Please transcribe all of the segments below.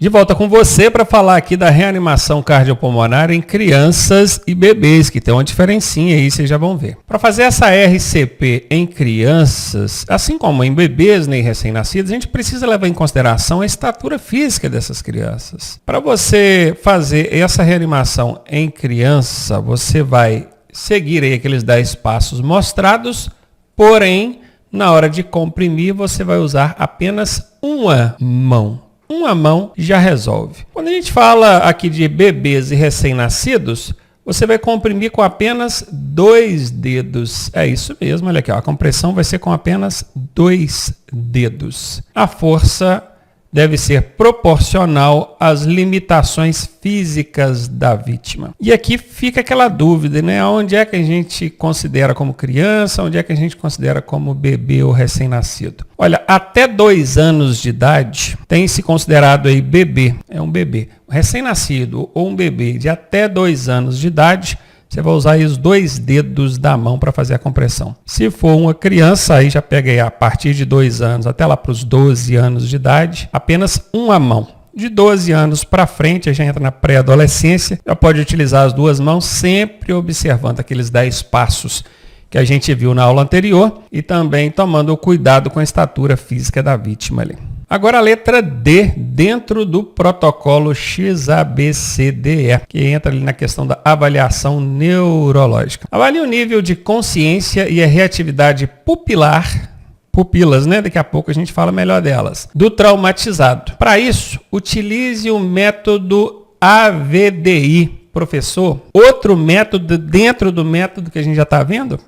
De volta com você para falar aqui da reanimação cardiopulmonar em crianças e bebês, que tem uma diferencinha aí, vocês já vão ver. Para fazer essa RCP em crianças, assim como em bebês nem recém-nascidos, a gente precisa levar em consideração a estatura física dessas crianças. Para você fazer essa reanimação em criança, você vai seguir aí aqueles 10 passos mostrados, porém, na hora de comprimir, você vai usar apenas uma mão. Uma mão já resolve. Quando a gente fala aqui de bebês e recém-nascidos, você vai comprimir com apenas 2 dedos. É isso mesmo, olha aqui, ó, a compressão vai ser com apenas 2 dedos. A força deve ser proporcional às limitações físicas da vítima. E aqui fica aquela dúvida, né? Onde é que a gente considera como criança, onde é que a gente considera como bebê ou recém-nascido? Olha, até 2 anos de idade tem se considerado aí bebê, é um bebê. Recém-nascido ou um bebê de até 2 anos de idade, você vai usar aí os 2 dedos da mão para fazer a compressão. Se for uma criança, aí já pega aí a partir de 2 anos até lá para os 12 anos de idade, apenas uma mão. De 12 anos para frente, a gente entra na pré-adolescência, já pode utilizar as 2 mãos, sempre observando aqueles 10 passos que a gente viu na aula anterior e também tomando cuidado com a estatura física da vítima ali. Agora a letra D, dentro do protocolo XABCDE, que entra ali na questão da avaliação neurológica. Avalie o nível de consciência e a reatividade pupilas, né? Daqui a pouco a gente fala melhor delas, do traumatizado. Para isso, utilize o método AVDI. Professor, outro método dentro do método que a gente já está vendo?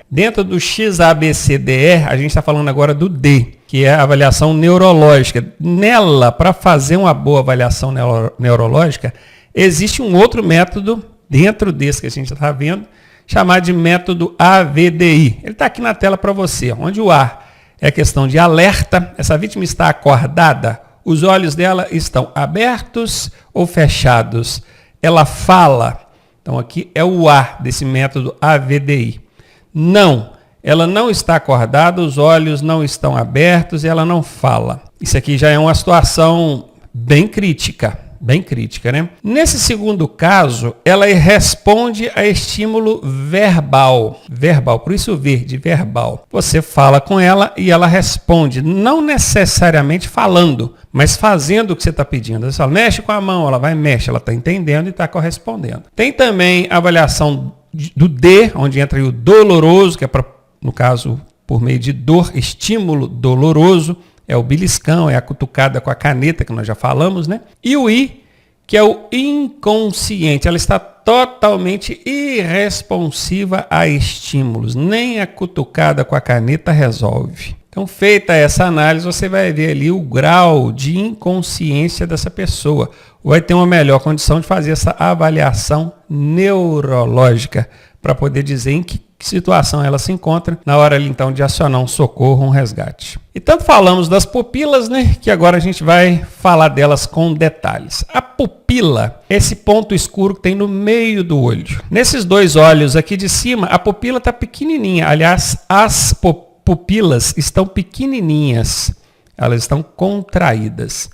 Dentro do XABCDE, a gente está falando agora do D, que é a avaliação neurológica. Nela, para fazer uma boa avaliação neurológica, existe um outro método, dentro desse que a gente está vendo, chamado de método AVDI. Ele está aqui na tela para você, onde o A é questão de alerta, essa vítima está acordada, os olhos dela estão abertos ou fechados, ela fala. Então aqui é o A desse método AVDI. Não, ela não está acordada, os olhos não estão abertos e ela não fala. Isso aqui já é uma situação bem crítica, né? Nesse segundo caso, ela responde a estímulo verbal, por isso verde, verbal. Você fala com ela e ela responde, não necessariamente falando, mas fazendo o que você está pedindo. Você fala, mexe com a mão, ela vai, mexe, ela está entendendo e está correspondendo. Tem também a avaliação do D, onde entra o doloroso, que é, no caso, por meio de dor, estímulo doloroso, é o beliscão, é a cutucada com a caneta, que nós já falamos, né? E o I, que é o inconsciente, ela está totalmente irresponsiva a estímulos, nem a cutucada com a caneta resolve. Então, feita essa análise, você vai ver ali o grau de inconsciência dessa pessoa. Vai ter uma melhor condição de fazer essa avaliação neurológica para poder dizer em que situação ela se encontra na hora ali, então, de acionar um socorro, um resgate. E tanto falamos das pupilas, né, que agora a gente vai falar delas com detalhes. A pupila, esse ponto escuro que tem no meio do olho. Nesses 2 olhos aqui de cima, a pupila está pequenininha. Aliás, as pupilas estão pequenininhas, elas estão contraídas.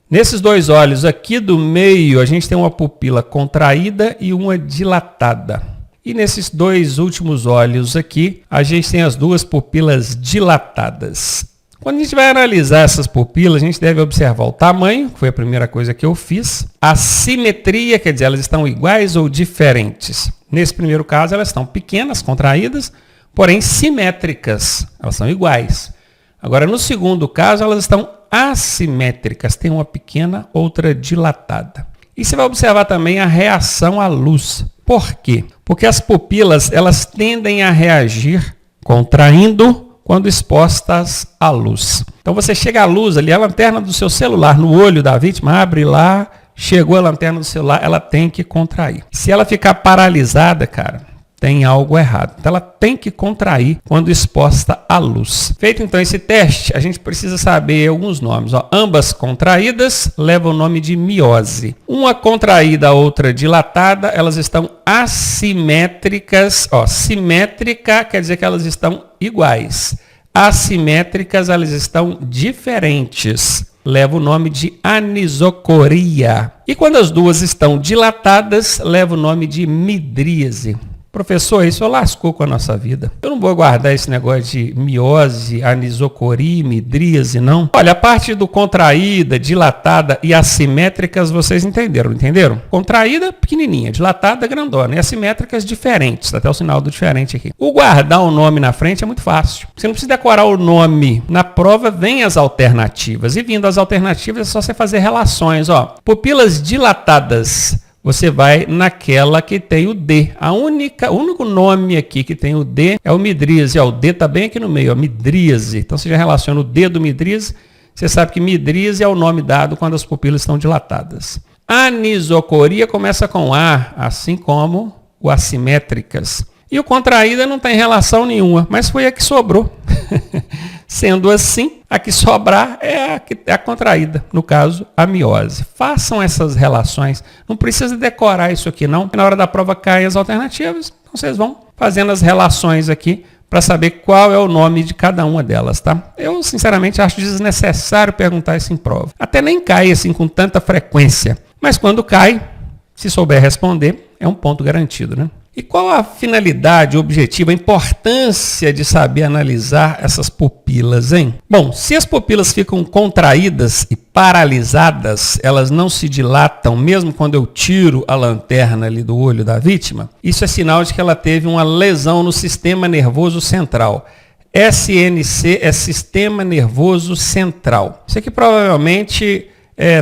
Nesses 2 olhos aqui do meio, a gente tem uma pupila contraída e uma dilatada. E nesses 2 últimos olhos aqui, a gente tem as 2 pupilas dilatadas. Quando a gente vai analisar essas pupilas, a gente deve observar o tamanho, que foi a primeira coisa que eu fiz. A simetria, quer dizer, elas estão iguais ou diferentes. Nesse primeiro caso, elas estão pequenas, contraídas, porém simétricas, elas são iguais. Agora, no segundo caso, elas estão assimétricas, tem uma pequena, outra dilatada. E você vai observar também a reação à luz. Por quê? Porque as pupilas, elas tendem a reagir contraindo quando expostas à luz. Então você chega à luz ali, a lanterna do seu celular no olho da vítima, abre lá, chegou a lanterna do celular, ela tem que contrair. Se ela ficar paralisada, cara, tem algo errado. Então ela tem que contrair quando exposta à luz. Feito então esse teste, a gente precisa saber alguns nomes. Ambas contraídas levam o nome de miose. Uma contraída, a outra dilatada, elas estão assimétricas. Simétrica quer dizer que elas estão iguais. Assimétricas, elas estão diferentes. leva o nome de anisocoria. E quando as duas estão dilatadas, leva o nome de midríase. Professor, isso lascou com a nossa vida. Eu não vou guardar esse negócio de miose, anisocoria, midríase, não. Olha, a parte do contraída, dilatada e assimétricas, vocês entenderam? Contraída, pequenininha, dilatada, grandona. E assimétricas, diferentes. Até o sinal do diferente aqui. O guardar o nome na frente é muito fácil. Você não precisa decorar o nome. Na prova, vem as alternativas. E vindo as alternativas, é só você fazer relações. Ó, pupilas dilatadas. Você vai naquela que tem o D. O único nome aqui que tem o D é o midríase. O D está bem aqui no meio, midríase. Então você já relaciona o D do midríase. Você sabe que midríase é o nome dado quando as pupilas estão dilatadas. Anisocoria começa com A, assim como o assimétricas. E o contraída não tem relação nenhuma, mas foi a que sobrou. Sendo assim, a que sobrar é a contraída, no caso, a miose. Façam essas relações. Não precisa decorar isso aqui, não. Na hora da prova caem as alternativas, então vocês vão fazendo as relações aqui para saber qual é o nome de cada uma delas, tá? Eu, sinceramente, acho desnecessário perguntar isso em prova. Até nem cai assim com tanta frequência. Mas quando cai, se souber responder, é um ponto garantido, né? E qual a finalidade, o objetivo, a importância de saber analisar essas pupilas, hein? Bom, se as pupilas ficam contraídas e paralisadas, elas não se dilatam, mesmo quando eu tiro a lanterna ali do olho da vítima, isso é sinal de que ela teve uma lesão no sistema nervoso central. SNC é Sistema Nervoso Central. Isso aqui provavelmente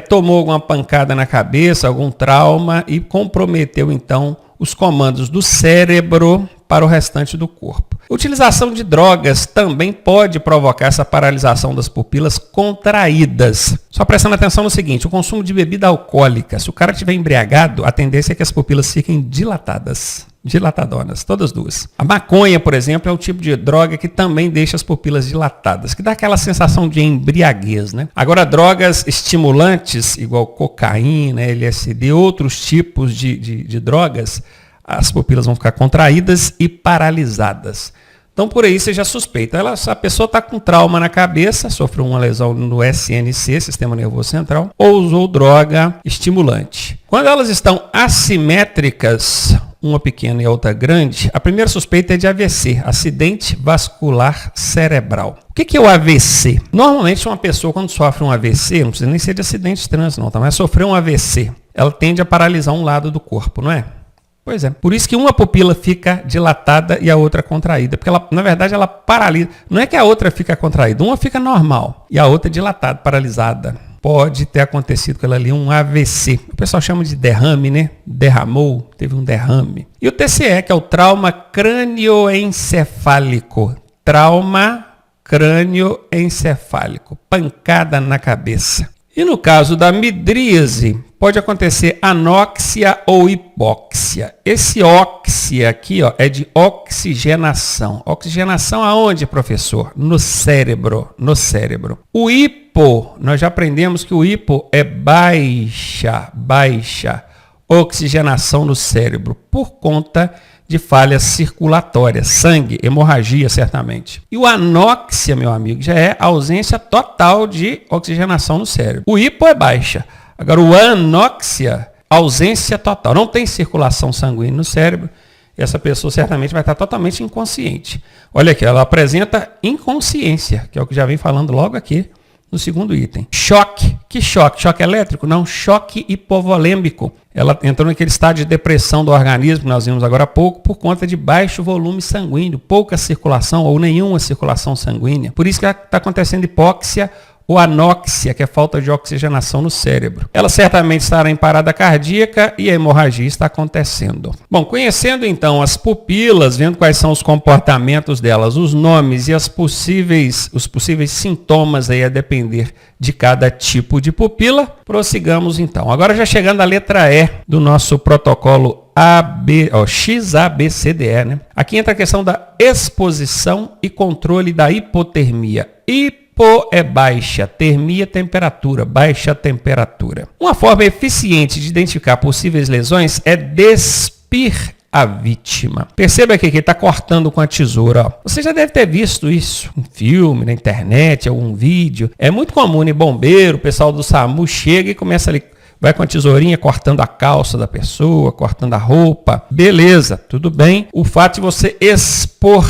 tomou alguma pancada na cabeça, algum trauma e comprometeu então os comandos do cérebro para o restante do corpo. A utilização de drogas também pode provocar essa paralisação das pupilas contraídas. Só prestando atenção no seguinte, o consumo de bebida alcoólica, se o cara estiver embriagado, a tendência é que as pupilas fiquem dilatadas. Dilatadonas, todas duas. A maconha, por exemplo, é um tipo de droga que também deixa as pupilas dilatadas, que dá aquela sensação de embriaguez, né? Agora, drogas estimulantes, igual cocaína, LSD, outros tipos de drogas, as pupilas vão ficar contraídas e paralisadas. Então, por aí você já suspeita. A pessoa está com trauma na cabeça, sofreu uma lesão no SNC, Sistema Nervoso Central, ou usou droga estimulante. Quando elas estão assimétricas, uma pequena e a outra grande, a primeira suspeita é de AVC, acidente vascular cerebral. O que é o AVC? Normalmente uma pessoa quando sofre um AVC, não precisa nem ser de acidente de trânsito não, tá? Mas sofreu um AVC, ela tende a paralisar um lado do corpo, não é? Pois é, por isso que uma pupila fica dilatada e a outra contraída, porque ela, na verdade ela paralisa, não é que a outra fica contraída, uma fica normal e a outra dilatada, paralisada. Pode ter acontecido com ela ali um AVC. O pessoal chama de derrame, né? Derramou, teve um derrame. E o TCE, que é o trauma crânioencefálico. Trauma crânioencefálico. Pancada na cabeça. E no caso da midríase, pode acontecer anóxia ou hipóxia. Esse óxia aqui é de oxigenação. Oxigenação aonde, professor? No cérebro. No cérebro. O hipo, nós já aprendemos que o hipo é baixa oxigenação no cérebro por conta de falhas circulatórias, sangue, hemorragia, certamente. E o anóxia, meu amigo, já é ausência total de oxigenação no cérebro. O hipo é baixa. Agora, o anóxia, ausência total. Não tem circulação sanguínea no cérebro. Essa pessoa certamente vai estar totalmente inconsciente. Olha aqui, ela apresenta inconsciência, que é o que já vem falando logo aqui no segundo item. Choque. Que choque? Choque elétrico? Não, choque hipovolêmico. Ela entrou naquele estado de depressão do organismo, que nós vimos agora há pouco, por conta de baixo volume sanguíneo, pouca circulação ou nenhuma circulação sanguínea. Por isso que está acontecendo hipóxia ou anóxia, que é falta de oxigenação no cérebro. Ela certamente estará em parada cardíaca e a hemorragia está acontecendo. Bom, conhecendo então as pupilas, vendo quais são os comportamentos delas, os nomes e os possíveis sintomas aí a depender de cada tipo de pupila, prossigamos então. Agora já chegando à letra E do nosso protocolo XABCDE, né? Aqui entra a questão da exposição e controle da hipotermia. Hipo é baixa, termia temperatura, baixa temperatura. Uma forma eficiente de identificar possíveis lesões é despir a vítima. Perceba aqui que ele está cortando com a tesoura. Ó. Você já deve ter visto isso em filme, na internet, algum vídeo. É muito comum em bombeiro, o pessoal do SAMU chega e começa ali, vai com a tesourinha cortando a calça da pessoa, cortando a roupa. Beleza, tudo bem. O fato de você expor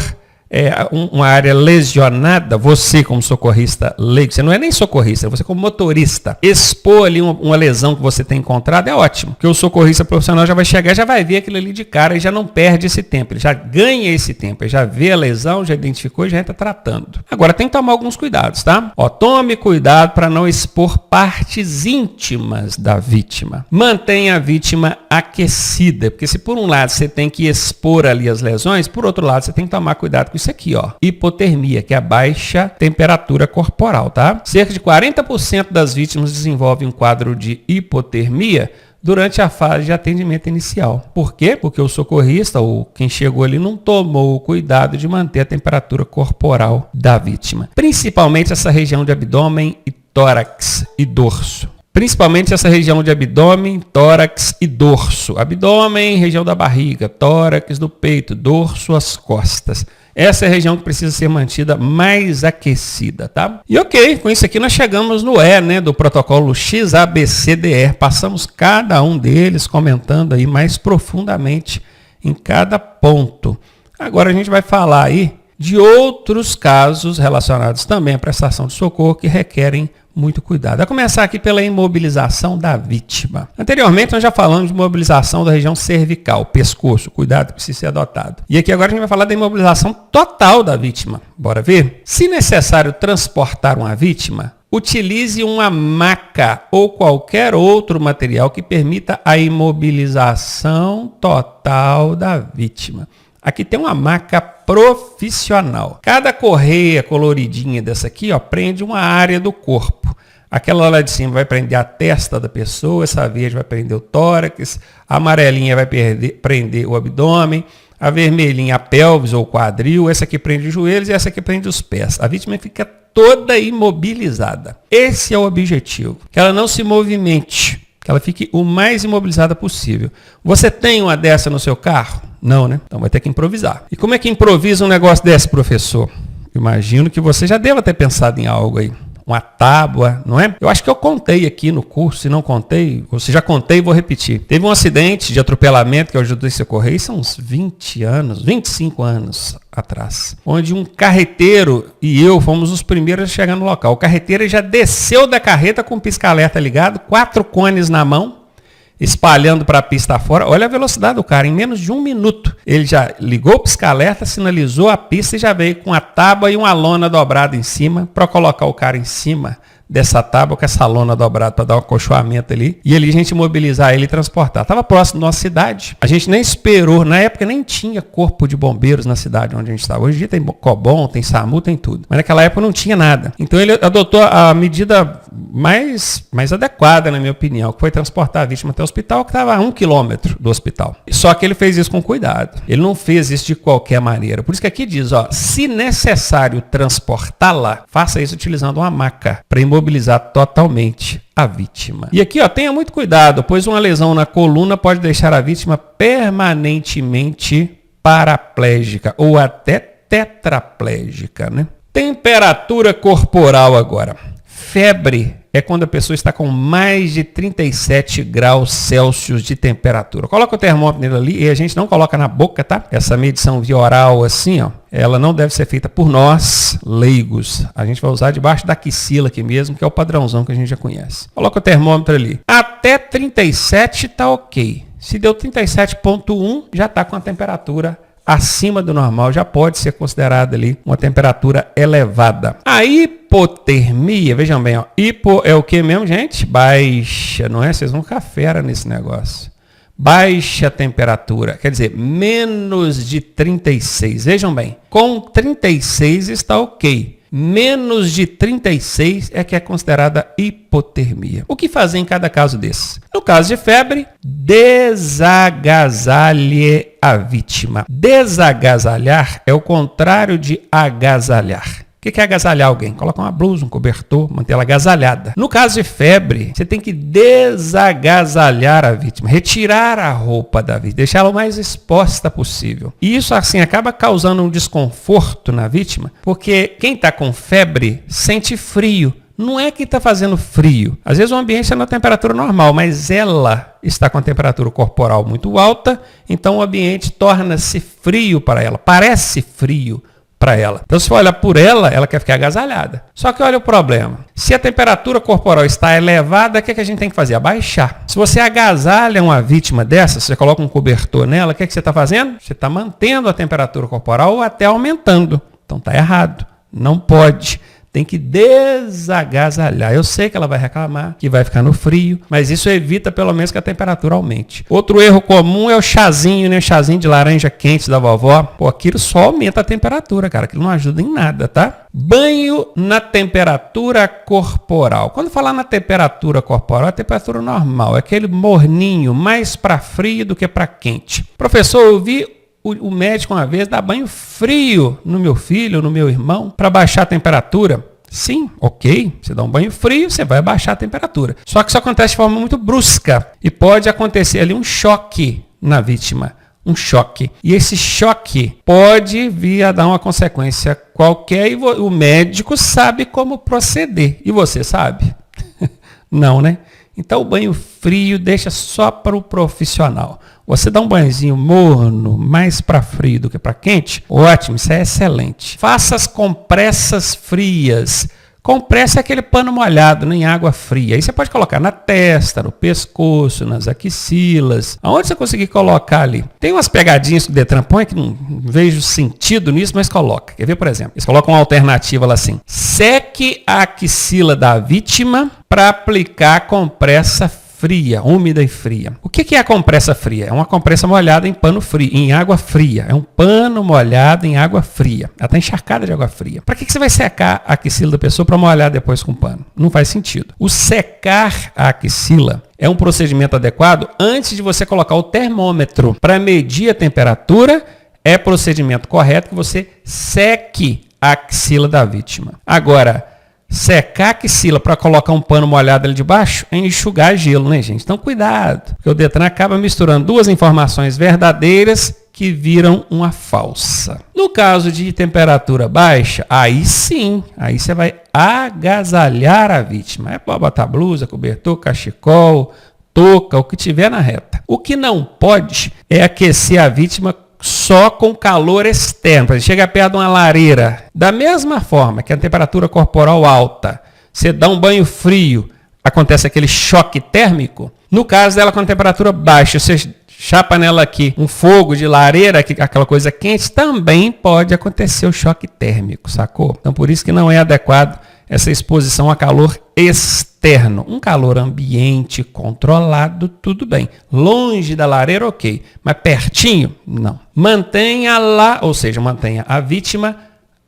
uma área lesionada, você como socorrista leigo, você não é nem socorrista, você como motorista, expor ali uma lesão que você tem encontrado é ótimo, porque o socorrista profissional já vai chegar, já vai ver aquilo ali de cara e já não perde esse tempo, ele já ganha esse tempo, ele já vê a lesão, já identificou e já entra tratando. Agora tem que tomar alguns cuidados, tá? Tome cuidado para não expor partes íntimas da vítima. Mantenha a vítima aquecida, porque se por um lado você tem que expor ali as lesões, por outro lado você tem que tomar cuidado com isso aqui, ó, hipotermia, que é a baixa temperatura corporal, tá? Cerca de 40% das vítimas desenvolvem um quadro de hipotermia durante a fase de atendimento inicial. Por quê? Porque o socorrista, ou quem chegou ali, não tomou o cuidado de manter a temperatura corporal da vítima. Principalmente essa região de abdômen e tórax e dorso. Principalmente essa região de abdômen, tórax e dorso. Abdômen, região da barriga, tórax do peito, dorso, as costas. Essa é a região que precisa ser mantida mais aquecida, tá? E ok, com isso aqui nós chegamos no do protocolo XABCDR. Passamos cada um deles comentando aí mais profundamente em cada ponto. Agora a gente vai falar aí de outros casos relacionados também à prestação de socorro que requerem muito cuidado. Vai começar aqui pela imobilização da vítima. Anteriormente nós já falamos de imobilização da região cervical, pescoço, cuidado que precisa ser adotado. E aqui agora a gente vai falar da imobilização total da vítima. Bora ver? Se necessário transportar uma vítima, utilize uma maca ou qualquer outro material que permita a imobilização total da vítima. Aqui tem uma maca profissional. Cada correia coloridinha dessa aqui, ó, prende uma área do corpo. Aquela lá de cima vai prender a testa da pessoa, essa verde vai prender o tórax, a amarelinha vai prender o abdômen, a vermelhinha a pelvis ou o quadril, essa aqui prende os joelhos e essa aqui prende os pés. A vítima fica toda imobilizada. Esse é o objetivo, que ela não se movimente, que ela fique o mais imobilizada possível. Você tem uma dessa no seu carro? Não, né? Então vai ter que improvisar. E como é que improvisa um negócio desse, professor? Imagino que você já deva ter pensado em algo aí. Uma tábua, não é? Eu acho que eu contei aqui no curso, se não contei, ou se já contei, vou repetir. Teve um acidente de atropelamento que eu ajudei a socorrer, isso há uns 20 anos, 25 anos atrás, onde um carreteiro e eu fomos os primeiros a chegar no local. O carreteiro já desceu da carreta com o pisca-alerta ligado, 4 cones na mão, espalhando para a pista fora. Olha a velocidade do cara, em menos de 1 minuto. Ele já ligou o pisca-alerta, sinalizou a pista e já veio com a tábua e uma lona dobrada em cima para colocar o cara em cima dessa tábua com essa lona dobrada para dar um acolchoamento ali. E ali a gente mobilizar ele e transportar. Estava próximo da nossa cidade. A gente nem esperou. Na época nem tinha corpo de bombeiros na cidade onde a gente estava. Hoje em dia tem Cobom, tem SAMU, tem tudo. Mas naquela época não tinha nada. Então ele adotou a medida mais adequada, na minha opinião, que foi transportar a vítima até o hospital, que estava a 1 quilômetro do hospital. Só que ele fez isso com cuidado. Ele não fez isso de qualquer maneira. Por isso que aqui diz, ó, se necessário transportá-la, faça isso utilizando uma maca para imobilizar totalmente a vítima. E aqui, ó, tenha muito cuidado, pois uma lesão na coluna pode deixar a vítima permanentemente paraplégica ou até tetraplégica, né? Temperatura corporal agora. Febre é quando a pessoa está com mais de 37 graus Celsius de temperatura. Coloca o termômetro ali e a gente não coloca na boca, tá? Essa medição via oral assim, ó, ela não deve ser feita por nós, leigos. A gente vai usar debaixo da axila aqui mesmo, que é o padrãozão que a gente já conhece. Coloca o termômetro ali. Até 37 tá ok. Se deu 37,1, já está com a temperatura acima do normal, já pode ser considerada ali uma temperatura elevada. A hipotermia, vejam bem, ó, hipo é o que mesmo, gente? Baixa, não é? Vocês vão ficar fera nesse negócio. Baixa temperatura, quer dizer, menos de 36. Vejam bem, com 36 está ok. Menos de 36 é que é considerada hipotermia. O que fazer em cada caso desse? No caso de febre, desagasalhe a vítima. Desagasalhar é o contrário de agasalhar. O que é agasalhar alguém? Coloca uma blusa, um cobertor, manter ela agasalhada. No caso de febre, você tem que desagasalhar a vítima, retirar a roupa da vítima, deixar ela o mais exposta possível. E isso, assim, acaba causando um desconforto na vítima, porque quem está com febre sente frio. Não é que está fazendo frio. Às vezes o ambiente está na temperatura normal, mas ela está com a temperatura corporal muito alta, então o ambiente torna-se frio para ela, parece frio para ela. Então, se você olhar por ela, ela quer ficar agasalhada. Só que olha o problema. Se a temperatura corporal está elevada, o que a gente tem que fazer? Abaixar. Se você agasalha uma vítima dessa, você coloca um cobertor nela, o que você está fazendo? Você está mantendo a temperatura corporal ou até aumentando. Então, está errado. Não pode. Tem que desagasalhar. Eu sei que ela vai reclamar, que vai ficar no frio, mas isso evita pelo menos que a temperatura aumente. Outro erro comum é o chazinho, né? Chazinho de laranja quente da vovó. Pô, aquilo só aumenta a temperatura, cara. Aquilo não ajuda em nada, tá? Banho na temperatura corporal. Quando falar na temperatura corporal, é a temperatura normal. É aquele morninho mais para frio do que para quente. Professor, eu vi o médico uma vez dar banho frio no meu filho, no meu irmão, para baixar a temperatura. Sim, ok. Você dá um banho frio, você vai baixar a temperatura. Só que isso acontece de forma muito brusca e pode acontecer ali um choque na vítima. Um choque. E esse choque pode vir a dar uma consequência qualquer e o médico sabe como proceder. E você sabe? Não, né? Então o banho frio deixa só para o profissional. Você dá um banhozinho morno, mais para frio do que para quente, ótimo, isso é excelente. Faça as compressas frias. Compressa é aquele pano molhado, em água fria. Aí você pode colocar na testa, no pescoço, nas axilas, aonde você conseguir colocar ali. Tem umas pegadinhas que o Detran põe que não vejo sentido nisso, mas coloca. Quer ver, por exemplo? Eles colocam uma alternativa lá assim. Seque a axila da vítima para aplicar compressa fria, úmida e fria. O que é a compressa fria? É uma compressa molhada em pano frio, em água fria. É um pano molhado em água fria. Ela está encharcada de água fria. Para que você vai secar a axila da pessoa para molhar depois com pano? Não faz sentido. O secar a axila é um procedimento adequado antes de você colocar o termômetro para medir a temperatura. É procedimento correto que você seque a axila da vítima. Agora, secar a axila para colocar um pano molhado ali debaixo é enxugar gelo, né, gente? Então, cuidado, porque o Detran acaba misturando duas informações verdadeiras que viram uma falsa. No caso de temperatura baixa, aí sim, aí você vai agasalhar a vítima. É para botar blusa, cobertor, cachecol, touca, o que tiver na reta. O que não pode é aquecer a vítima só com calor externo. Você chega perto de uma lareira, da mesma forma que a temperatura corporal alta, você dá um banho frio, acontece aquele choque térmico. No caso dela com a temperatura baixa, você chapa nela aqui um fogo de lareira, aquela coisa quente, também pode acontecer o choque térmico, sacou? Então por isso que não é adequado essa exposição a calor externo. Um calor ambiente controlado, tudo bem. Longe da lareira, ok. Mas pertinho, não. Mantenha lá, ou seja, mantenha a vítima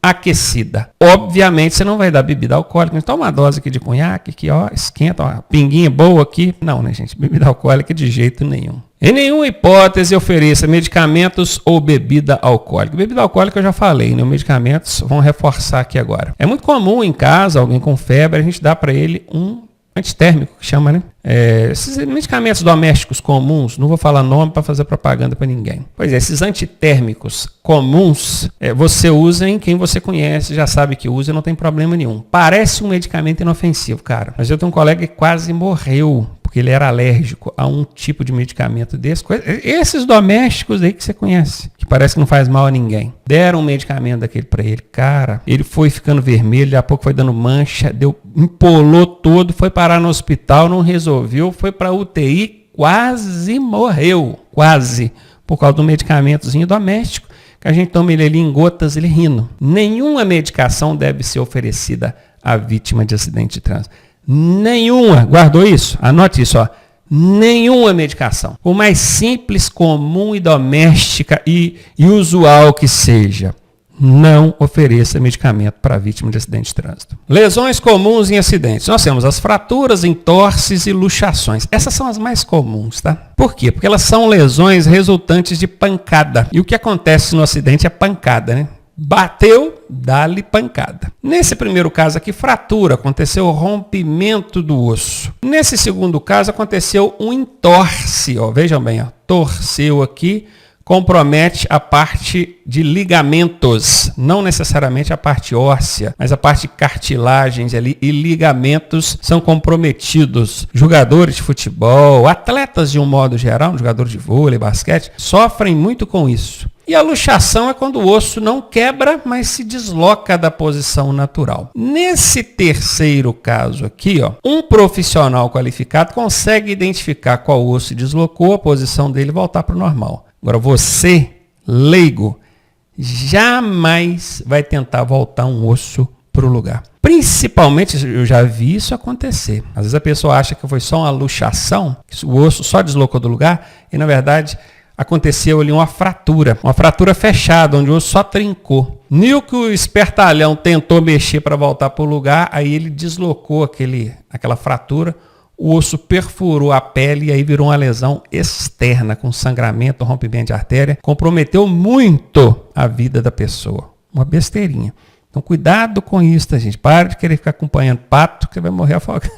aquecida. Obviamente, você não vai dar bebida alcoólica. Então, uma dose aqui de conhaque, que ó, esquenta, uma pinguinha boa aqui. Não, né, gente? Bebida alcoólica de jeito nenhum. Em nenhuma hipótese ofereça medicamentos ou bebida alcoólica. Bebida alcoólica eu já falei, né? Medicamentos, vamos reforçar aqui agora. É muito comum em casa, alguém com febre, a gente dá para ele um antitérmico, que chama, né? Esses medicamentos domésticos comuns, não vou falar nome para fazer propaganda para ninguém. Pois é, esses antitérmicos comuns, você usa em quem você conhece, já sabe que usa, não tem problema nenhum. Parece um medicamento inofensivo, cara. Mas eu tenho um colega que quase morreu porque ele era alérgico a um tipo de medicamento desse. Esses domésticos aí que você conhece, que parece que não faz mal a ninguém. Deram um medicamento daquele para ele. Cara, ele foi ficando vermelho, daqui a pouco foi dando mancha, empolou todo, foi parar no hospital, não resolveu, foi para UTI, quase morreu. Quase. Por causa do medicamentozinho doméstico, que a gente toma ele ali em gotas, ele rindo. Nenhuma medicação deve ser oferecida à vítima de acidente de trânsito. Nenhuma, guardou isso? Anote isso, ó. Nenhuma medicação, por mais simples, comum e doméstica e usual que seja, não ofereça medicamento para vítima de acidente de trânsito. Lesões comuns em acidentes. Nós temos as fraturas, entorses e luxações. Essas são as mais comuns, tá? Por quê? Porque elas são lesões resultantes de pancada. E o que acontece no acidente é pancada, né? Bateu, dá-lhe pancada. Nesse primeiro caso aqui, fratura, aconteceu o rompimento do osso. Nesse segundo caso, aconteceu um entorse, ó, vejam bem, ó, torceu aqui, compromete a parte de ligamentos, não necessariamente a parte óssea, mas a parte de cartilagens ali e ligamentos são comprometidos. Jogadores de futebol, atletas de um modo geral, jogadores de vôlei, basquete, sofrem muito com isso. E a luxação é quando o osso não quebra, mas se desloca da posição natural. Nesse terceiro caso aqui, ó, um profissional qualificado consegue identificar qual osso se deslocou, a posição dele voltar para o normal. Agora você, leigo, jamais vai tentar voltar um osso para o lugar. Principalmente, eu já vi isso acontecer. Às vezes a pessoa acha que foi só uma luxação, que o osso só deslocou do lugar, e na verdade aconteceu ali uma fratura fechada, onde o osso só trincou. No que o espertalhão tentou mexer para voltar para o lugar, aí ele deslocou aquela fratura, o osso perfurou a pele e aí virou uma lesão externa, com sangramento, rompimento de artéria. Comprometeu muito a vida da pessoa. Uma besteirinha. Então, cuidado com isso, tá, gente? Para de querer ficar acompanhando pato, que você vai morrer afogado.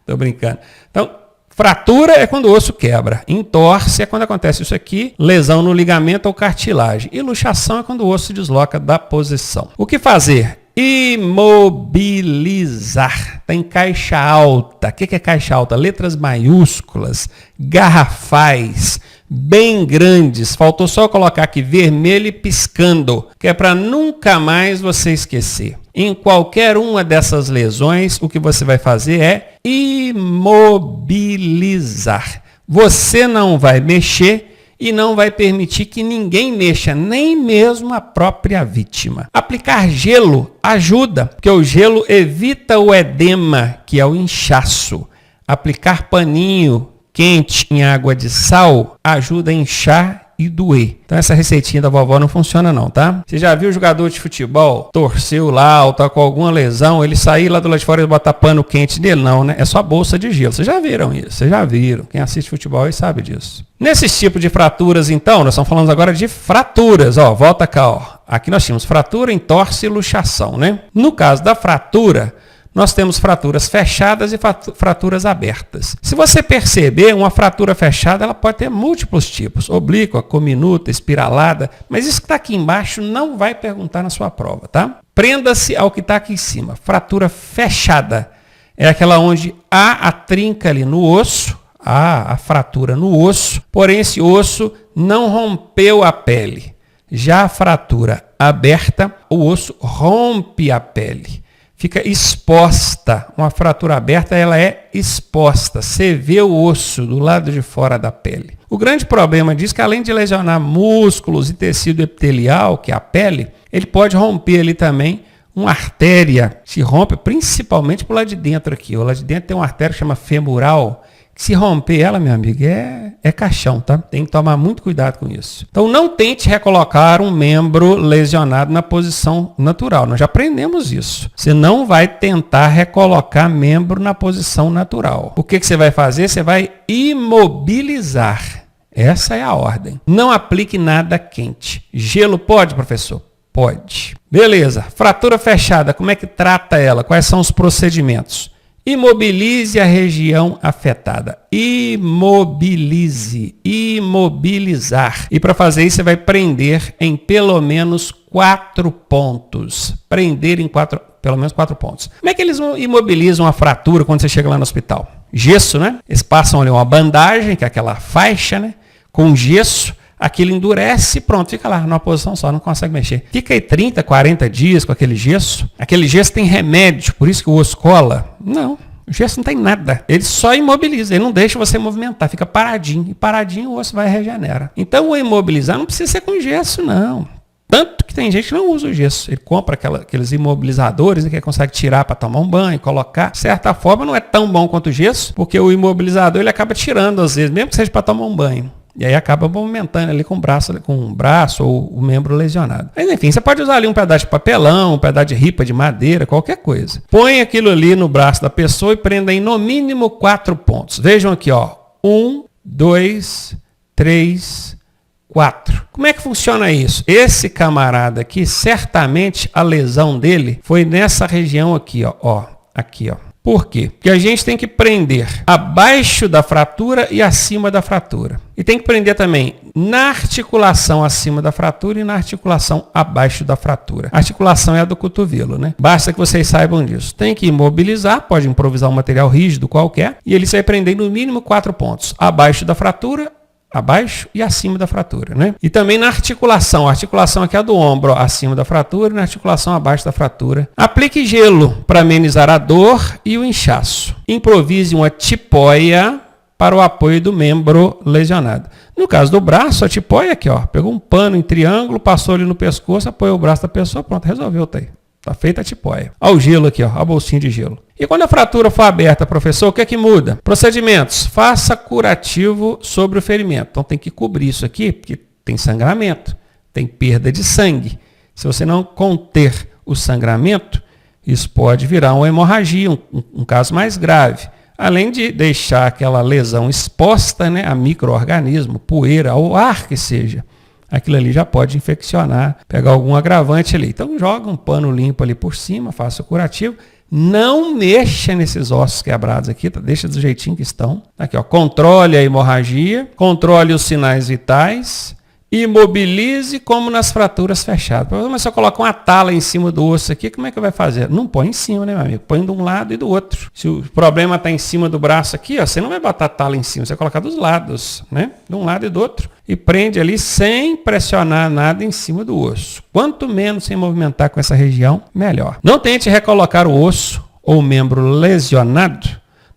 Tô brincando. Então, fratura é quando o osso quebra. Entorse é quando acontece isso aqui. Lesão no ligamento ou cartilagem. E luxação é quando o osso se desloca da posição. O que fazer? Imobilizar. Tem caixa alta. O que é caixa alta? Letras maiúsculas, garrafais, bem grandes. Faltou só colocar aqui vermelho e piscando, que é para nunca mais você esquecer. Em qualquer uma dessas lesões, o que você vai fazer é imobilizar. Você não vai mexer e não vai permitir que ninguém mexa, nem mesmo a própria vítima. Aplicar gelo ajuda, porque o gelo evita o edema, que é o inchaço. Aplicar paninho quente em água de sal ajuda a inchar e doer. Então essa receitinha da vovó não funciona não, tá? Você já viu o jogador de futebol, torceu lá ou tá com alguma lesão, ele sair lá do lado de fora e botar pano quente nele? Não, né? É só bolsa de gelo. Vocês já viram isso? Vocês já viram. Quem assiste futebol aí sabe disso. Nesses tipos de fraturas, então, nós estamos falando agora de fraturas. Ó, volta cá, ó. Aqui nós tínhamos fratura, entorse e luxação, né? No caso da fratura, nós temos fraturas fechadas e fraturas abertas. Se você perceber, uma fratura fechada ela pode ter múltiplos tipos, oblíqua, cominuta, espiralada, mas isso que está aqui embaixo não vai perguntar na sua prova, tá? Prenda-se ao que está aqui em cima. Fratura fechada é aquela onde há a trinca ali no osso, há a fratura no osso, porém esse osso não rompeu a pele. Já a fratura aberta, o osso rompe a pele. Fica exposta. Uma fratura aberta, ela é exposta. Você vê o osso do lado de fora da pele. O grande problema disso é que, além de lesionar músculos e tecido epitelial, que é a pele, ele pode romper ali também uma artéria. Se rompe principalmente pro lado de dentro aqui. O lado de dentro tem uma artéria que chama femoral, que se romper ela, meu amigo, é caixão, tá? Tem que tomar muito cuidado com isso. Então, não tente recolocar um membro lesionado na posição natural. Nós já aprendemos isso. Você não vai tentar recolocar membro na posição natural. O que você vai fazer? Você vai imobilizar. Essa é a ordem. Não aplique nada quente. Gelo pode, professor? Pode. Beleza. Fratura fechada, como é que trata ela? Quais são os procedimentos? Imobilize a região afetada. Imobilize. Imobilizar. E para fazer isso, você vai prender em pelo menos 4 pontos. Prender em pelo menos 4 pontos. Como é que eles imobilizam a fratura quando você chega lá no hospital? Gesso, né? Eles passam ali uma bandagem, que é aquela faixa, né? Com gesso. Aquilo endurece e pronto, fica lá numa posição só, não consegue mexer. Fica aí 30, 40 dias com aquele gesso. Aquele gesso tem remédio, por isso que o osso cola. Não, o gesso não tem nada. Ele só imobiliza, ele não deixa você movimentar, fica paradinho. E paradinho o osso vai e regenera. Então o imobilizar não precisa ser com gesso, não. Tanto que tem gente que não usa o gesso. Ele compra aqueles imobilizadores que ele consegue tirar para tomar um banho, colocar. De certa forma não é tão bom quanto o gesso, porque o imobilizador ele acaba tirando às vezes, mesmo que seja para tomar um banho. E aí acaba movimentando ali com o braço ou o membro lesionado. Mas enfim, você pode usar ali um pedaço de papelão, um pedaço de ripa de madeira, qualquer coisa. Põe aquilo ali no braço da pessoa e prenda em no mínimo 4 pontos. Vejam aqui, ó. 1, 2, 3, 4. Como é que funciona isso? Esse camarada aqui, certamente a lesão dele foi nessa região aqui, ó. Aqui, ó. Por quê? Porque a gente tem que prender abaixo da fratura e acima da fratura. E tem que prender também na articulação acima da fratura e na articulação abaixo da fratura. A articulação é a do cotovelo, né? Basta que vocês saibam disso. Tem que imobilizar, pode improvisar um material rígido qualquer, e ele vai prender no mínimo 4 pontos. Abaixo da fratura, abaixo e acima da fratura, né? E também na articulação. A articulação aqui é a do ombro, ó, acima da fratura, e na articulação abaixo da fratura. Aplique gelo para amenizar a dor e o inchaço. Improvise uma tipóia para o apoio do membro lesionado. No caso do braço, a tipóia aqui, ó, pegou um pano em triângulo, passou ali no pescoço, apoiou o braço da pessoa, pronto, resolveu, tá aí. Tá feita a tipóia. Olha o gelo aqui, ó, a bolsinha de gelo. E quando a fratura for aberta, professor, o que é que muda? Procedimentos. Faça curativo sobre o ferimento. Então tem que cobrir isso aqui, porque tem sangramento, tem perda de sangue. Se você não conter o sangramento, isso pode virar uma hemorragia, um caso mais grave. Além de deixar aquela lesão exposta, né, a micro-organismo, poeira, ao ar que seja. Aquilo ali já pode infeccionar, pegar algum agravante ali. Então joga um pano limpo ali por cima, faça o curativo. Não mexa nesses ossos quebrados aqui, tá? Deixa do jeitinho que estão. Aqui, ó, controle a hemorragia, controle os sinais vitais, imobilize como nas fraturas fechadas. Mas se eu colocar uma tala em cima do osso aqui, como é que vai fazer? Não põe em cima, né, meu amigo? Põe de um lado e do outro. Se o problema está em cima do braço aqui, ó, você não vai botar tala em cima, você vai colocar dos lados, né? De um lado e do outro. E prende ali sem pressionar nada em cima do osso. Quanto menos sem movimentar com essa região, melhor. Não tente recolocar o osso ou membro lesionado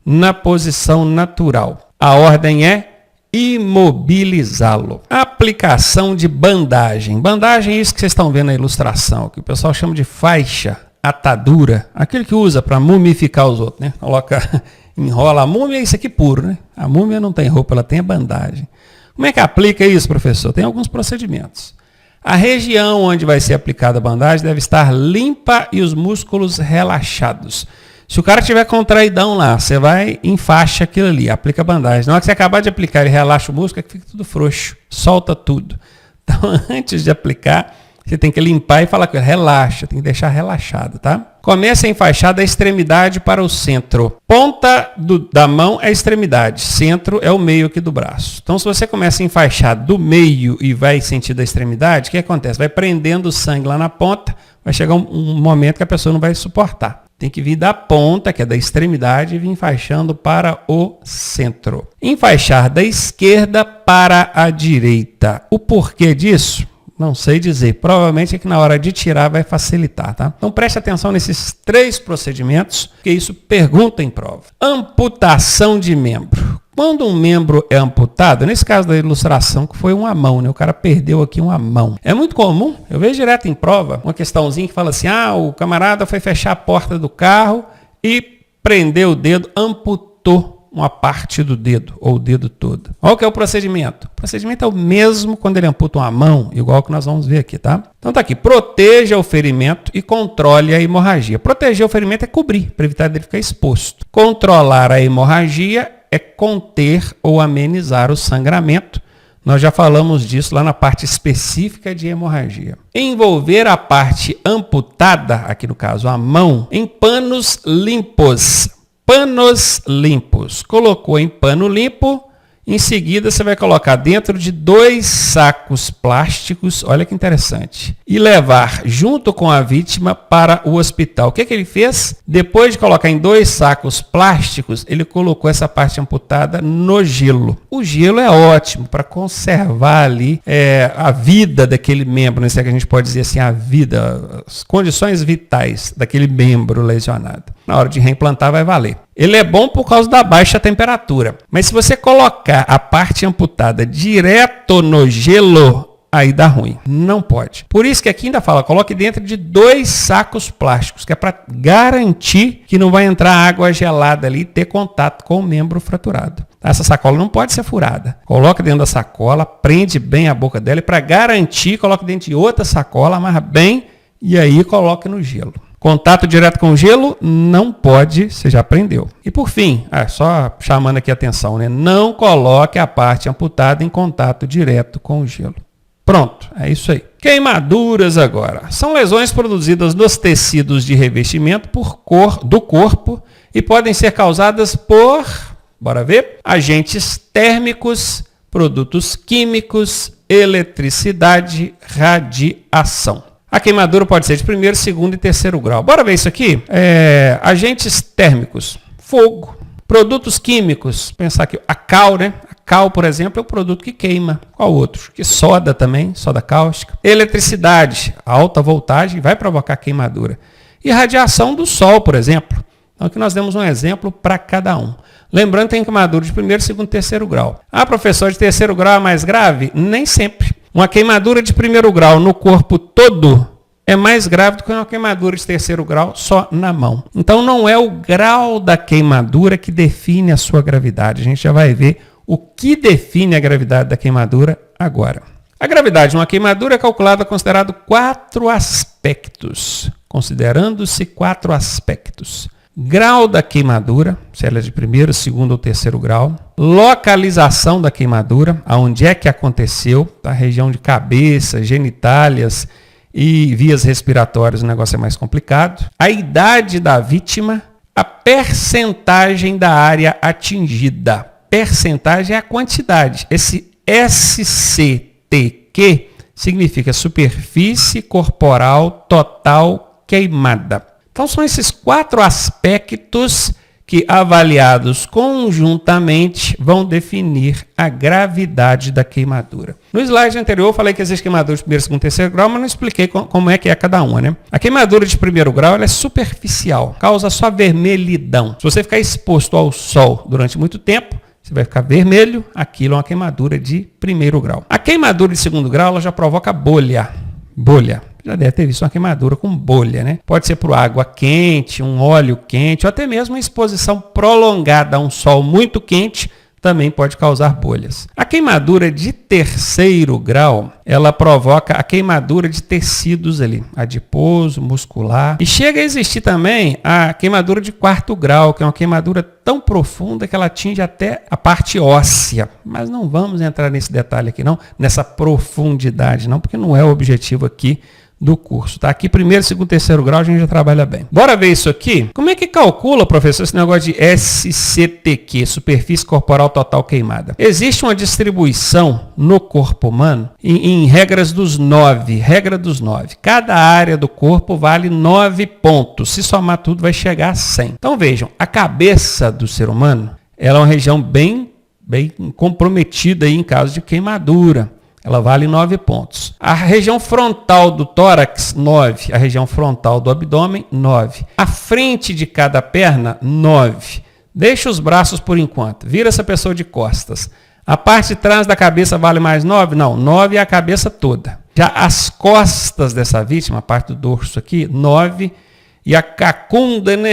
na posição natural. A ordem é imobilizá-lo. Aplicação de bandagem. Bandagem é isso que vocês estão vendo na ilustração, que o pessoal chama de faixa, atadura. Aquele que usa para mumificar os outros, né? Coloca, enrola a múmia, é isso aqui puro, né? A múmia não tem roupa, ela tem a bandagem. Como é que aplica isso, professor? Tem alguns procedimentos. A região onde vai ser aplicada a bandagem deve estar limpa e os músculos relaxados. Se o cara tiver contraidão lá, você vai e enfaixa aquilo ali, aplica a bandagem. Na hora que você acabar de aplicar, ele relaxa o músculo, é que fica tudo frouxo, solta tudo. Então, antes de aplicar, você tem que limpar e falar que relaxa, tem que deixar relaxado, tá? Comece a enfaixar da extremidade para o centro. Ponta da mão é a extremidade, centro é o meio aqui do braço. Então, se você começa a enfaixar do meio e vai sentir da extremidade, o que acontece? Vai prendendo o sangue lá na ponta, vai chegar um momento que a pessoa não vai suportar. Tem que vir da ponta, que é da extremidade, e vir enfaixando para o centro. Enfaixar da esquerda para a direita. O porquê disso? Não sei dizer. Provavelmente é que na hora de tirar vai facilitar, tá? Então preste atenção nesses 3 procedimentos, que isso pergunta em prova. Amputação de membro. Quando um membro é amputado, nesse caso da ilustração, que foi uma mão, né? O cara perdeu aqui uma mão. É muito comum, eu vejo direto em prova, uma questãozinha que fala assim, o camarada foi fechar a porta do carro e prendeu o dedo, amputou uma parte do dedo, ou o dedo todo. Olha o que é o procedimento. O procedimento é o mesmo quando ele amputa uma mão, igual que nós vamos ver aqui, tá? Então tá aqui, proteja o ferimento e controle a hemorragia. Proteger o ferimento é cobrir, para evitar dele ficar exposto. Controlar a hemorragia é conter ou amenizar o sangramento. Nós já falamos disso lá na parte específica de hemorragia. Envolver a parte amputada, aqui no caso a mão, em panos limpos. Panos limpos. Colocou em pano limpo, em seguida você vai colocar dentro de 2 sacos plásticos, olha que interessante, e levar junto com a vítima para o hospital. O que ele fez? Depois de colocar em 2 sacos plásticos, ele colocou essa parte amputada no gelo. O gelo é ótimo para conservar ali a vida daquele membro, né? Se é que a gente pode dizer assim, a vida, as condições vitais daquele membro lesionado. Na hora de reimplantar vai valer. Ele é bom por causa da baixa temperatura. Mas se você colocar a parte amputada direto no gelo, aí dá ruim. Não pode. Por isso que aqui ainda fala, coloque dentro de 2 sacos plásticos, que é para garantir que não vai entrar água gelada ali e ter contato com o membro fraturado. Essa sacola não pode ser furada. Coloque dentro da sacola, prende bem a boca dela e para garantir, coloque dentro de outra sacola, amarra bem e aí coloque no gelo. Contato direto com o gelo não pode, você já aprendeu. E por fim, só chamando aqui a atenção, né? Não coloque a parte amputada em contato direto com o gelo. Pronto, é isso aí. Queimaduras agora. São lesões produzidas nos tecidos de revestimento do corpo e podem ser causadas por, bora ver, agentes térmicos, produtos químicos, eletricidade, radiação. A queimadura pode ser de primeiro, segundo e terceiro grau. Bora ver isso aqui? Agentes térmicos, fogo, produtos químicos, pensar aqui, a cal, né? A cal, por exemplo, é o produto que queima. Qual outro? Que soda também, soda cáustica. Eletricidade, alta voltagem, vai provocar queimadura. E radiação do sol, por exemplo. Então aqui nós demos um exemplo para cada um. Lembrando que tem queimadura de primeiro, segundo e terceiro grau. Ah, professor, de terceiro grau é mais grave? Nem sempre. Uma queimadura de primeiro grau no corpo todo é mais grave do que uma queimadura de terceiro grau só na mão. Então não é o grau da queimadura que define a sua gravidade. A gente já vai ver o que define a gravidade da queimadura agora. A gravidade de uma queimadura é calculada considerando 4 aspectos. Considerando-se 4 aspectos. Grau da queimadura, se ela é de primeiro, segundo ou terceiro grau. Localização da queimadura, aonde é que aconteceu, a região de cabeça, genitálias e vias respiratórias, o negócio é mais complicado. A idade da vítima, a percentagem da área atingida. Percentagem é a quantidade. Esse SCTQ significa superfície corporal total queimada. Então são esses 4 aspectos que, avaliados conjuntamente, vão definir a gravidade da queimadura. No slide anterior eu falei que existe queimadura de primeiro, segundo e terceiro grau, mas não expliquei como é que é cada uma, né? A queimadura de primeiro grau ela é superficial, causa só vermelhidão. Se você ficar exposto ao sol durante muito tempo, você vai ficar vermelho, aquilo é uma queimadura de primeiro grau. A queimadura de segundo grau ela já provoca bolha. Já deve ter visto uma queimadura com bolha, né? Pode ser por água quente, um óleo quente, ou até mesmo uma exposição prolongada a um sol muito quente, também pode causar bolhas. A queimadura de terceiro grau, ela provoca a queimadura de tecidos ali, adiposo, muscular. E chega a existir também a queimadura de quarto grau, que é uma queimadura tão profunda que ela atinge até a parte óssea. Mas não vamos entrar nesse detalhe aqui não, nessa profundidade não, porque não é o objetivo aqui do curso, tá? Aqui primeiro, segundo, terceiro grau a gente já trabalha bem. Bora ver isso aqui? Como é que calcula, professor, esse negócio de SCTQ, superfície corporal total queimada? Existe uma distribuição no corpo humano em regras dos 9, regra dos 9. Cada área do corpo vale 9 pontos. Se somar tudo vai chegar a 100. Então vejam, a cabeça do ser humano, ela é uma região bem comprometida aí em caso de queimadura. Ela vale 9 pontos. A região frontal do tórax, 9. A região frontal do abdômen, 9. A frente de cada perna, 9. Deixa os braços por enquanto. Vira essa pessoa de costas. A parte de trás da cabeça vale mais 9? Não, 9 é a cabeça toda. Já as costas dessa vítima, a parte do dorso aqui, 9. E a cacunda, né?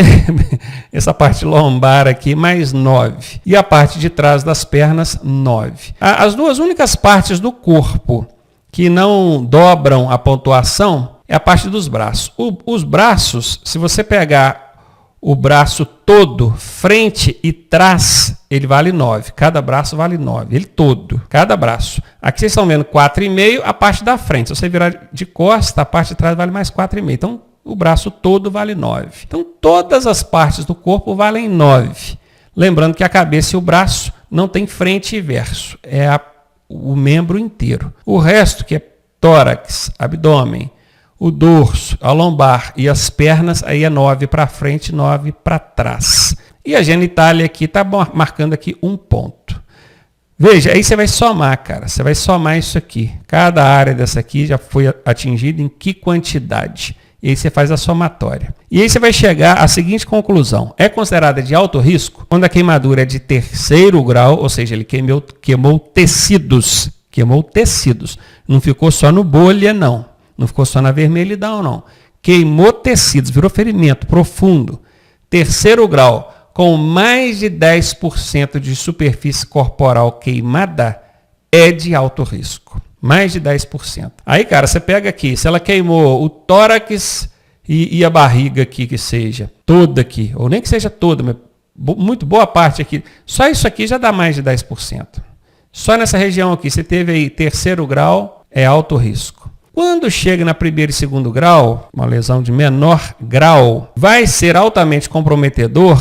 Essa parte lombar aqui, mais 9. E a parte de trás das pernas, 9. As duas únicas partes do corpo que não dobram a pontuação é a parte dos braços. Os braços, se você pegar o braço todo, frente e trás, ele vale 9. Cada braço vale 9. Ele todo, cada braço. Aqui vocês estão vendo 4,5, a parte da frente. Se você virar de costa, a parte de trás vale mais 4,5. Então, o braço todo vale 9. Então, todas as partes do corpo valem 9. Lembrando que a cabeça e o braço não tem frente e verso. É o membro inteiro. O resto, que é tórax, abdômen, o dorso, a lombar e as pernas, aí é 9 para frente, 9 para trás. E a genitália aqui está marcando aqui 1 ponto. Veja, aí você vai somar, cara. Você vai somar isso aqui. Cada área dessa aqui já foi atingida em que quantidade? E aí você faz a somatória. E aí você vai chegar à seguinte conclusão. É considerada de alto risco quando a queimadura é de terceiro grau, ou seja, ele queimou tecidos. Queimou tecidos. Não ficou só no bolha, não. Não ficou só na vermelhidão, não. Queimou tecidos, virou ferimento profundo. Terceiro grau, com mais de 10% de superfície corporal queimada, é de alto risco. Mais de 10%. Aí, cara, você pega aqui, se ela queimou o tórax e a barriga aqui, que seja toda aqui, ou nem que seja toda, mas muito boa parte aqui, só isso aqui já dá mais de 10%. Só nessa região aqui, você teve aí terceiro grau, é alto risco. Quando chega na primeiro e segundo grau, uma lesão de menor grau, vai ser altamente comprometedor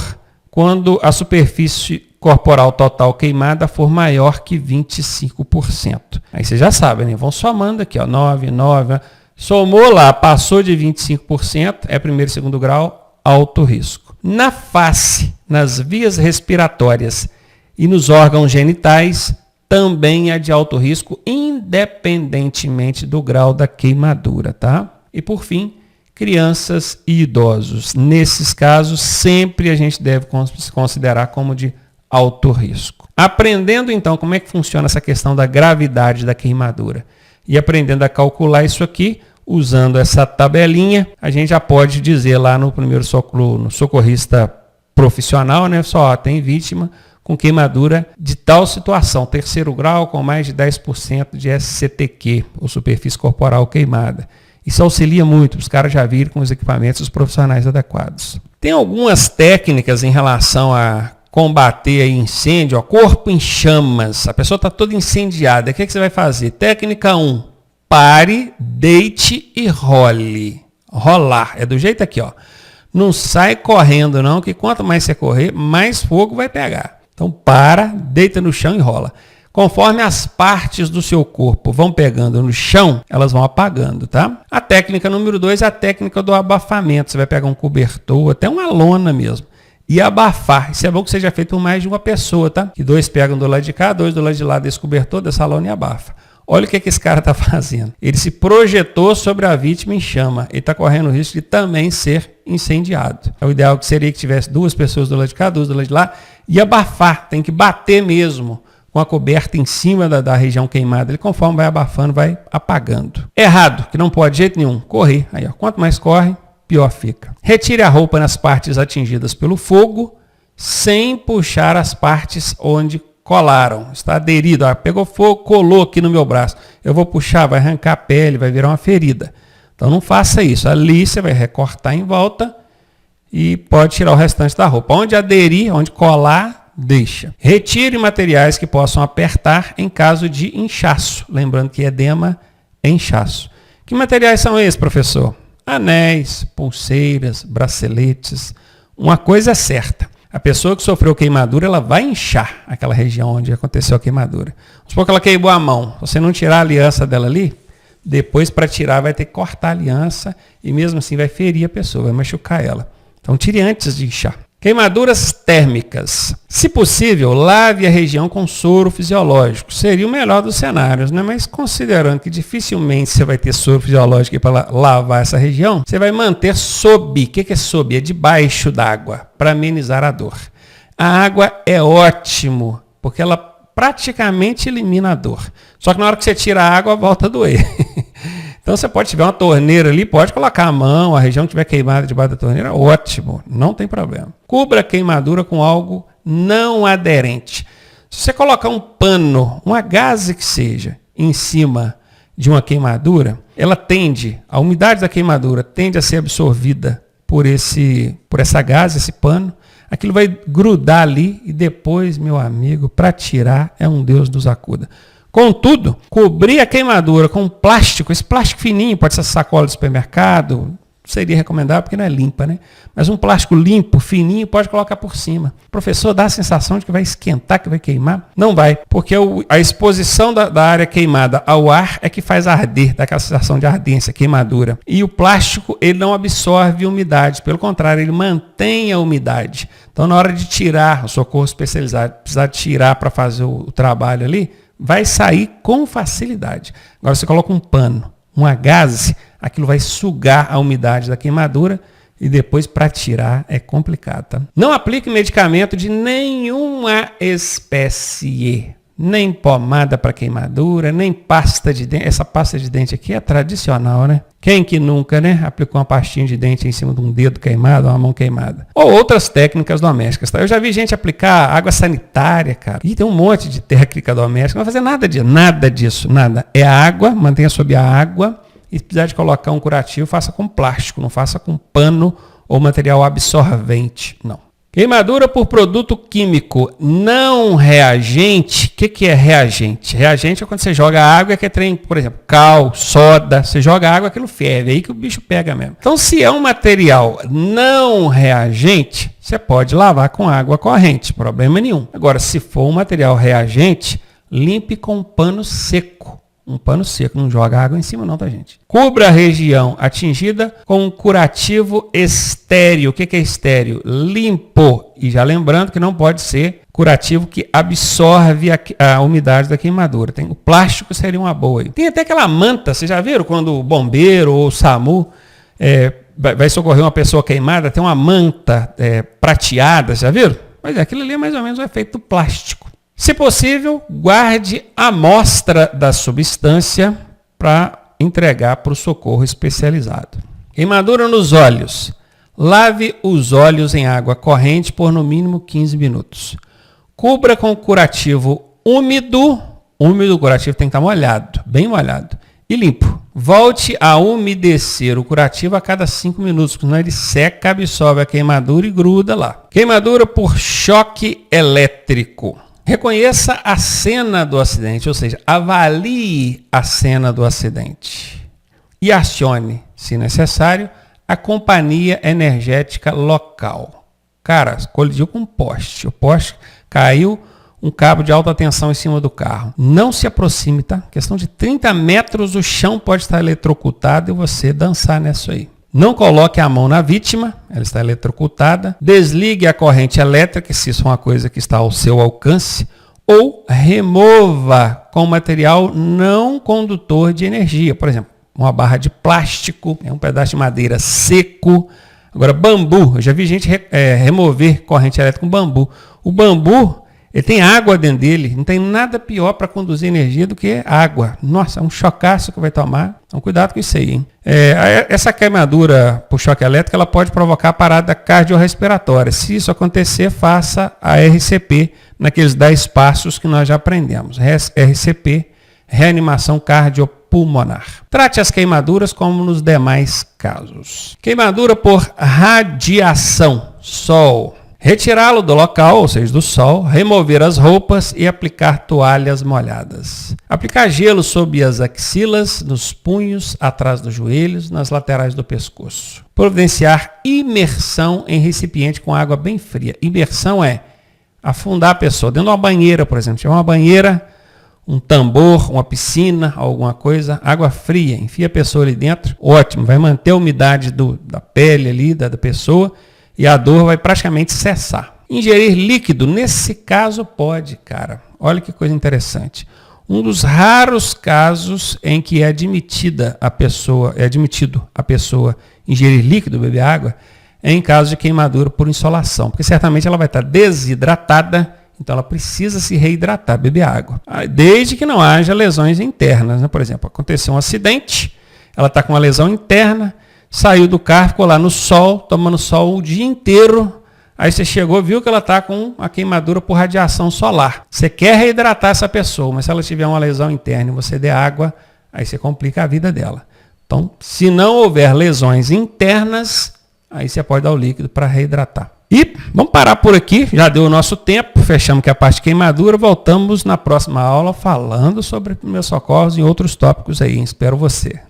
quando a superfície corporal total queimada for maior que 25%. Aí você já sabe, né? Vão somando aqui, ó, 9, 9, somou lá, passou de 25%, é primeiro e segundo grau, alto risco. Na face, nas vias respiratórias e nos órgãos genitais, também é de alto risco, independentemente do grau da queimadura, tá? E por fim, crianças e idosos. Nesses casos, sempre a gente deve considerar como de alto risco. Aprendendo então como é que funciona essa questão da gravidade da queimadura e aprendendo a calcular isso aqui, usando essa tabelinha, a gente já pode dizer lá no primeiro socorro, no socorrista profissional, né? Só tem vítima com queimadura de tal situação, terceiro grau com mais de 10% de SCTQ, ou superfície corporal queimada. Isso auxilia muito, os caras já viram com os equipamentos os profissionais adequados. Tem algumas técnicas em relação a combater incêndio, ó, corpo em chamas, a pessoa está toda incendiada, o que você vai fazer? Técnica 1, pare, deite e role. Rolar, é do jeito aqui, ó. Não sai correndo não, que quanto mais você correr, mais fogo vai pegar. Então para, deita no chão e rola. Conforme as partes do seu corpo vão pegando no chão, elas vão apagando, tá? A técnica número 2 é a técnica do abafamento. Você vai pegar um cobertor, até uma lona mesmo, e abafar. Isso é bom que seja feito por mais de uma pessoa, tá? Que 2 pegam do lado de cá, 2 do lado de lá desse cobertor, dessa lona e abafa. Olha o que esse cara está fazendo. Ele se projetou sobre a vítima em chama. Ele está correndo o risco de também ser incendiado. O ideal seria que tivesse 2 pessoas do lado de cá, 2 do lado de lá, e abafar. Tem que bater mesmo com a coberta em cima da região queimada. Ele, conforme vai abafando, vai apagando. Errado, que não pode de jeito nenhum, correr. Aí, ó, quanto mais corre, pior fica. Retire a roupa nas partes atingidas pelo fogo, sem puxar as partes onde colaram. Está aderido. Ó, pegou fogo, colou aqui no meu braço. Eu vou puxar, vai arrancar a pele, vai virar uma ferida. Então não faça isso. Ali você vai recortar em volta e pode tirar o restante da roupa. Onde aderir, onde colar, deixa. Retire materiais que possam apertar em caso de inchaço. Lembrando que edema é inchaço. Que materiais são esses, professor? Anéis, pulseiras, braceletes. Uma coisa é certa. A pessoa que sofreu queimadura, ela vai inchar aquela região onde aconteceu a queimadura. Vamos supor que ela queimou a mão. Se você não tirar a aliança dela ali, depois para tirar vai ter que cortar a aliança e mesmo assim vai ferir a pessoa, vai machucar ela. Então tire antes de inchar. Queimaduras térmicas. Se possível, lave a região com soro fisiológico. Seria o melhor dos cenários, né? Mas considerando que dificilmente você vai ter soro fisiológico para lavar essa região, você vai manter sob. O que é sob? É debaixo d'água, para amenizar a dor. A água é ótimo, porque ela praticamente elimina a dor. Só que na hora que você tira a água, volta a doer. Então você pode tiver uma torneira ali, pode colocar a mão, a região que estiver queimada debaixo da torneira, ótimo, não tem problema. Cubra a queimadura com algo não aderente. Se você colocar um pano, uma gaze que seja, em cima de uma queimadura, a umidade da queimadura tende a ser absorvida por essa gaze, esse pano, aquilo vai grudar ali e depois, meu amigo, para tirar é um Deus nos acuda. Contudo, cobrir a queimadura com plástico, esse plástico fininho, pode ser sacola de supermercado, seria recomendável porque não é limpa, né? Mas um plástico limpo, fininho, pode colocar por cima. O professor dá a sensação de que vai esquentar, que vai queimar. Não vai, porque a exposição da área queimada ao ar é que faz arder, dá aquela sensação de ardência, queimadura. E o plástico, ele não absorve umidade, pelo contrário, ele mantém a umidade. Então, na hora de tirar, o socorro especializado, precisar tirar para fazer o trabalho ali, vai sair com facilidade. Agora você coloca um pano, uma gaze, aquilo vai sugar a umidade da queimadura e depois para tirar é complicado. Tá? Não aplique medicamento de nenhuma espécie, nem pomada para queimadura, nem pasta de dente. Essa pasta de dente aqui é tradicional, né? Quem que nunca, né, aplicou uma pastinha de dente em cima de um dedo queimado, uma mão queimada? Ou outras técnicas domésticas, tá? Eu já vi gente aplicar água sanitária, cara. E tem um monte de técnica doméstica. Não vai fazer nada disso. É água, mantenha sob a água. E se precisar de colocar um curativo, faça com plástico, não faça com pano ou material absorvente, não. Queimadura por produto químico não reagente. O que é reagente? Reagente é quando você joga água, que é trem, por exemplo, cal, soda. Você joga água, aquilo ferve, é aí que o bicho pega mesmo. Então, se é um material não reagente, você pode lavar com água corrente, problema nenhum. Agora, se for um material reagente, limpe com um pano seco. Um pano seco, não joga água em cima não, tá, gente? Cubra a região atingida com um curativo estéreo. O que é estéreo? Limpo. E já lembrando que não pode ser curativo que absorve a umidade da queimadura. O plástico seria uma boa. Tem até aquela manta, vocês já viram quando o bombeiro ou o SAMU vai socorrer uma pessoa queimada, tem uma manta prateada, já viram? Mas aquilo ali é mais ou menos o efeito do plástico. Se possível, guarde a amostra da substância para entregar para o socorro especializado. Queimadura nos olhos. Lave os olhos em água corrente por no mínimo 15 minutos. Cubra com curativo úmido. O curativo tem que estar molhado, bem molhado. E limpo. Volte a umedecer o curativo a cada 5 minutos, porque senão ele seca, absorve a queimadura e gruda lá. Queimadura por choque elétrico. Reconheça a cena do acidente, ou seja, avalie a cena do acidente e acione, se necessário, a companhia energética local. Cara, colidiu com um poste. O poste caiu, um cabo de alta tensão em cima do carro. Não se aproxime, tá? Questão de 30 metros, o chão pode estar eletrocutado e você dançar nisso aí. Não coloque a mão na vítima, ela está eletrocutada. Desligue a corrente elétrica, se isso é uma coisa que está ao seu alcance. Ou remova com material não condutor de energia. Por exemplo, uma barra de plástico, um pedaço de madeira seco. Agora, bambu. Eu já vi gente remover corrente elétrica com bambu. O bambu, ele tem água dentro dele. Não tem nada pior para conduzir energia do que água. Nossa, é um chocaço que vai tomar. Então, cuidado com isso aí, hein? Essa queimadura por choque elétrico, ela pode provocar parada cardiorrespiratória. Se isso acontecer, faça a RCP naqueles 10 passos que nós já aprendemos. RCP, reanimação cardiopulmonar. Trate as queimaduras como nos demais casos. Queimadura por radiação, sol. Retirá-lo do local, ou seja, do sol, remover as roupas e aplicar toalhas molhadas. Aplicar gelo sob as axilas, nos punhos, atrás dos joelhos, nas laterais do pescoço. Providenciar imersão em recipiente com água bem fria. Imersão é afundar a pessoa dentro de uma banheira, por exemplo. Se tiver uma banheira, um tambor, uma piscina, alguma coisa, água fria, enfia a pessoa ali dentro, ótimo, vai manter a umidade da pele ali, da pessoa, e a dor vai praticamente cessar. Ingerir líquido, nesse caso pode, cara. Olha que coisa interessante. Um dos raros casos em que é admitido a pessoa ingerir líquido, beber água, é em caso de queimadura por insolação, porque certamente ela vai estar desidratada, então ela precisa se reidratar, beber água. Desde que não haja lesões internas, né? Por exemplo, aconteceu um acidente, ela está com uma lesão interna, saiu do carro, ficou lá no sol, tomando sol o dia inteiro. Aí você chegou, viu que ela está com a queimadura por radiação solar. Você quer reidratar essa pessoa, mas se ela tiver uma lesão interna e você der água, aí você complica a vida dela. Então, se não houver lesões internas, aí você pode dar o líquido para reidratar. E vamos parar por aqui, já deu o nosso tempo, fechamos aqui a parte de queimadura, voltamos na próxima aula falando sobre primeiros socorros e outros tópicos aí. Espero você.